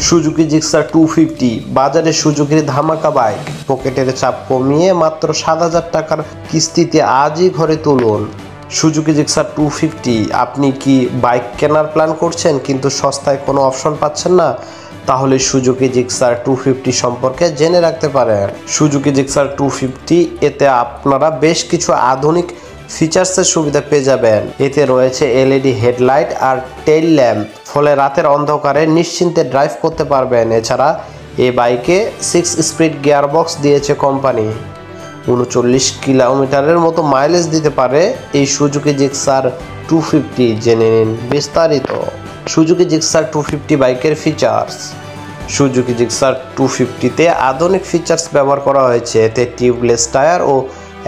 Suzuki Gixxer 250 বাজারে সুজুকির ধামাকা bike, পকেটের চাপ কমিয়ে মাত্র 7,000 টাকার কিস্তিতে আজই ঘরে তুলুন। Suzuki Gixxer 250। আপনি কি বাইক কেনার প্ল্যান করছেন কিন্তু সস্তায় কোনো অপশন পাচ্ছেন না? তাহলে সুজুকি জিক্সার 250 সম্পর্কে জেনে রাখতে পারেন। সুজুকি জিক্সার 250 এতে আপনারা বেশ কিছু আধুনিক ফিচার্সের সুবিধা পেয়ে যাবেন। এতে রয়েছে এলইডি হেডলাইট আর টেইল ল্যাম্প, ফলে রাতের অন্ধকারে নিশ্চিন্তে ড্রাইভ করতে পারবেন। এছাড়া এই বাইকে 6 স্পিড গিয়ারবক্স দিয়েছে কোম্পানি। 39 কিলোমিটারের মতো মাইলেজ দিতে পারে এই সুজুকি জিক্সার 250। জেনে নিন বিস্তারিত সুজুকি জিক্সার 250 বাইকের ফিচার্স। সুজুকি জিক্সার 250-তে আধুনিক ফিচার্স ব্যবহার করা হয়েছে। এতে টিউবলেস টায়ার ও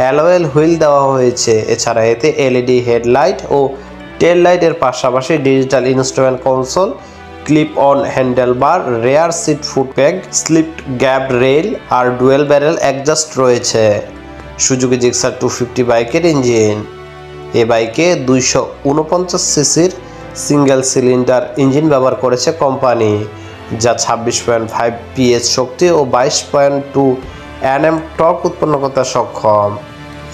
অ্যালয়েল হুইল দেওয়া হয়েছে। এছাড়া এতে এলইডি হেডলাইট ও টেল লাইটের পাশাপাশি digital instrument console, clip on handlebar, rear seat footpeg, split grab rail আর ডুয়েল ব্যারেল অ্যাডজাস্ট রয়েছে। সুজুকি জিক্সার 250 বাইকের ইঞ্জিন। এ বাইকে 249 সিসির সিঙ্গেল সিলিন্ডার ইঞ্জিন ব্যবহার করেছে কোম্পানি, যা 26.5 PS শক্তি ও 22.2 Nm টর্ক উৎপন্ন করতে সক্ষম।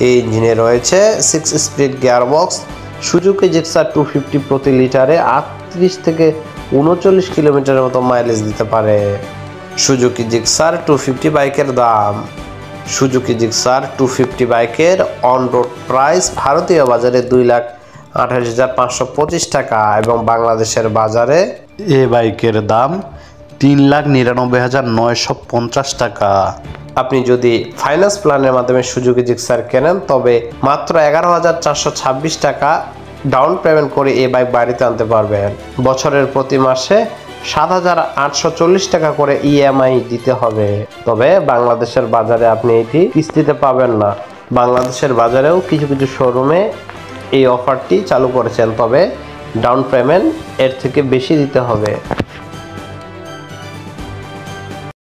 এই ইঞ্জিনে রয়েছে 6 স্পিড গিয়ারবক্স। সুজুকি জিক্সার 250 প্রতি লিটারে 38 থেকে 39 কিলোমিটারের মতো মাইলেজ দিতে পারে। সুজুকি জিক্সার 250 বাইকের দাম। সুজুকি জিক্সার 250 বাইকের অন রোড প্রাইস ভারতীয় বাজারে 2,28,525 টাকা এবং বাংলাদেশের বাজারে এ বাইকের দাম 3,99,950 টাকা। আপনি যদি ফাইন্যান্স প্ল্যানের মাধ্যমে সুজুকি জিক্সার কেনেন তবে মাত্র 11,426 টাকা ডাউন পেমেন্ট করে এই বাইক বাড়িতে আনতে পারবেন। বছরের প্রতি মাসে 7,840 টাকা করে ইএমআই দিতে হবে। তবে বাংলাদেশের বাজারে আপনি এটি কিস্তিতে পাবেন না। বাংলাদেশের বাজারেও কিছু কিছু শোরুমে এই অফারটি চালু করেছেন, তবে ডাউন পেমেন্ট এর থেকে বেশি দিতে হবে।